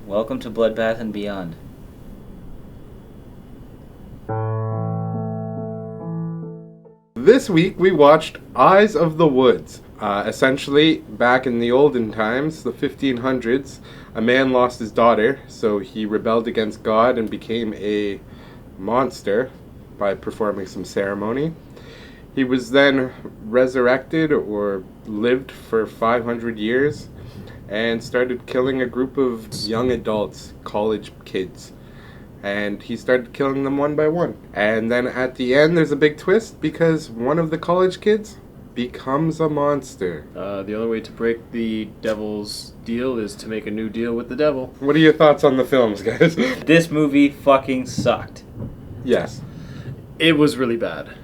Welcome to Bloodbath and Beyond. This week we watched Eyes of the Woods. Essentially, back in the olden times, the 1500s, a man lost his daughter, so he rebelled against God and became a monster by performing some ceremony. He was then resurrected or lived for 500 years and started killing a group of young adults, college kids. And he started killing them one by one. And then at the end, there's a big twist because one of the college kids becomes a monster. The only way to break the devil's deal is to make a new deal with the devil. What are your thoughts on the films, guys? This movie fucking sucked. Yes. It was really bad.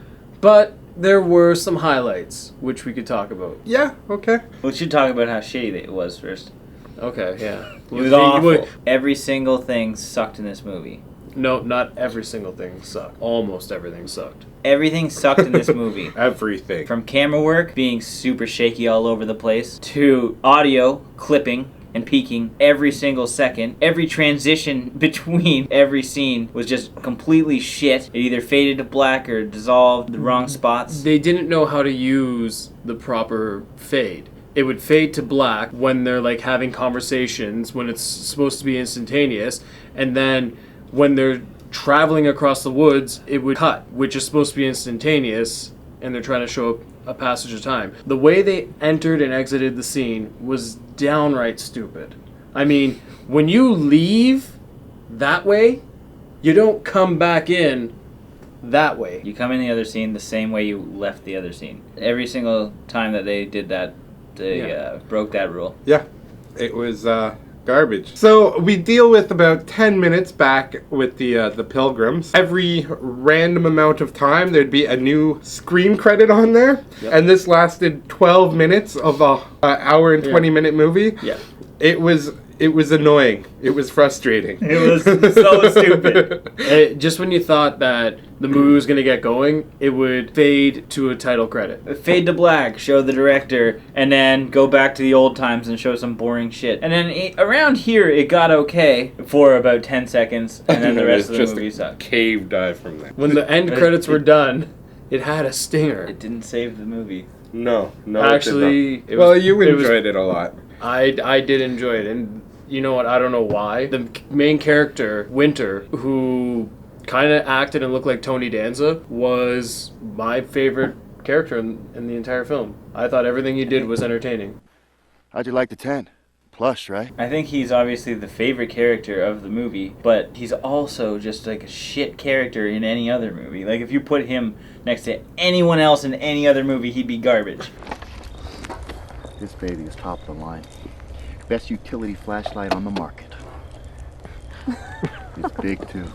But there were some highlights, which we could talk about. Yeah, okay. We should talk about how shitty it was first. Okay, yeah. It was awful. Every single thing sucked in this movie. No, not every single thing sucked. Almost everything sucked. Everything sucked in this movie. Everything. From camera work being super shaky all over the place, to audio clipping and peaking every single second. Every transition between every scene was just completely shit. It either faded to black or dissolved the wrong spots. They didn't know how to use the proper fade. It would fade to black when they're like having conversations, when it's supposed to be instantaneous, and then when they're traveling across the woods, it would cut, which is supposed to be instantaneous, and they're trying to show a passage of time. The way they entered and exited the scene was downright stupid. I mean, when you leave that way, you don't come back in that way. You come in the other scene the same way you left the other scene. Every single time that they did that, they broke that rule. Yeah, it was garbage. So we deal with about 10 minutes back with the Pilgrims. Every random amount of time, there'd be a new screen credit on there. Yep. And this lasted 12 minutes of a hour and 20-minute movie. Yeah. It was annoying. It was frustrating. It was so stupid. Just when you thought that the movie was going to get going, it would fade to a title credit. Fade to black, show the director, and then go back to the old times and show some boring shit. And then around here, it got okay for about 10 seconds, and then the rest of the movie sucked. Cave dive from there. When the end credits were done, it had a stinger. It didn't save the movie. No. Actually, it was, you enjoyed it a lot. I did enjoy it, and you know what? I don't know why. The main character, Winter, who kind of acted and looked like Tony Danza, was my favorite character in the entire film. I thought everything he did was entertaining. How'd you like the tent? Plush, right? I think he's obviously the favorite character of the movie, but he's also just like a shit character in any other movie. Like if you put him next to anyone else in any other movie, he'd be garbage. This baby is top of the line. Best utility flashlight on the market. It's big too.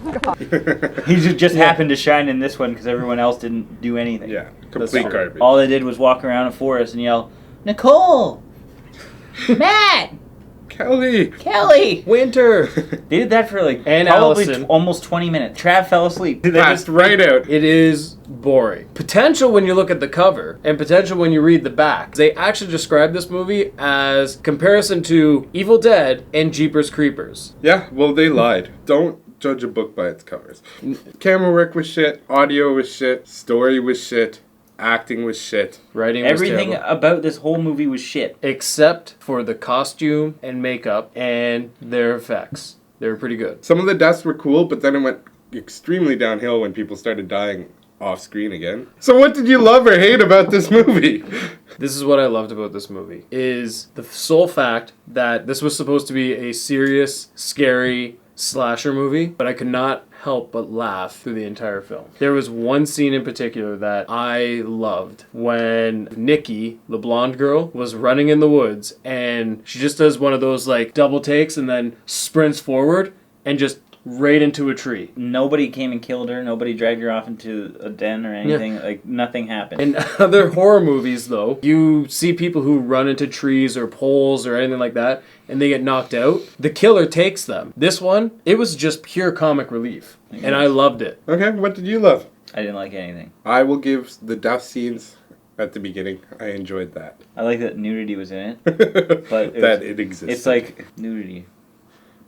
He just happened to shine in this one because everyone else didn't do anything. Yeah, complete garbage. All they did was walk around a forest and yell, "Nicole! Matt! Kelly! Winter! They did that for like And probably Allison. Almost 20 minutes. Trav fell asleep. They Passed right out. It is boring. Potential when you look at the cover, and potential when you read the back. They actually describe this movie as comparison to Evil Dead and Jeepers Creepers. Yeah, well, they lied. Don't judge a book by its covers. Camera work was shit. Audio was shit. Story was shit. Acting was shit. Writing was Everything terrible. about this whole movie was shit. Except for the costume and makeup and their effects. They were pretty good. Some of the deaths were cool, but then it went extremely downhill when people started dying off screen again. So what did you love or hate about this movie? This is what I loved about this movie, is the sole fact that this was supposed to be a serious, scary slasher movie, but I could not help but laugh through the entire film. There was one scene in particular that I loved when Nikki, the blonde girl, was running in the woods and she just does one of those like double takes and then sprints forward and just right into a tree. Nobody came and killed her. Nobody dragged her off into a den or anything. Yeah. Like, nothing happened. In other horror movies, though, you see people who run into trees or poles or anything like that, and they get knocked out. The killer takes them. This one, it was just pure comic relief, and I loved it. Okay, what did you love? I didn't like anything. I will give the death scenes at the beginning. I enjoyed that. I like that nudity was in it. But it existed. It's like nudity.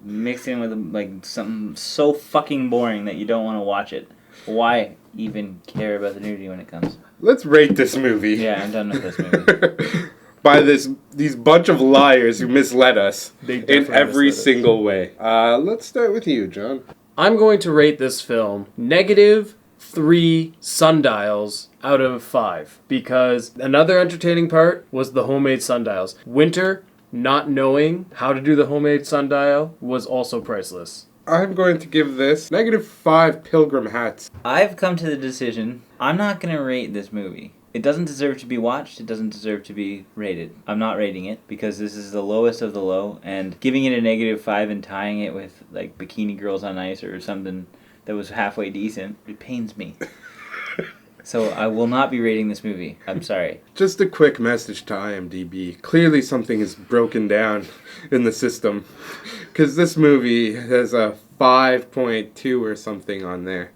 mixed in with like something so fucking boring that you don't want to watch it. Why even care about the nudity when it comes? Let's rate this movie. Yeah, I'm done with this movie. By these bunch of liars who misled us in every single way. Let's start with you, John. I'm going to rate this film -3 sundials out of 5 because another entertaining part was the homemade sundials. Winter, not knowing how to do the homemade sundial, was also priceless. I'm going to give this -5 pilgrim hats. I've come to the decision, I'm not going to rate this movie. It doesn't deserve to be watched. It doesn't deserve to be rated. I'm not rating it because this is the lowest of the low, and giving it a -5 and tying it with like Bikini Girls on Ice or something that was halfway decent, it pains me. So I will not be rating this movie. I'm sorry. Just a quick message to IMDb. Clearly something is broken down in the system, because this movie has a 5.2 or something on there,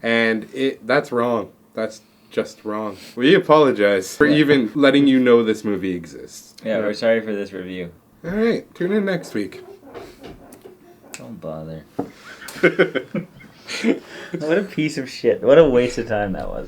and that's wrong. That's just wrong. We apologize for even letting you know this movie exists. Yeah, we're sorry for this review. Alright, tune in next week. Don't bother. What a piece of shit. What a waste of time that was.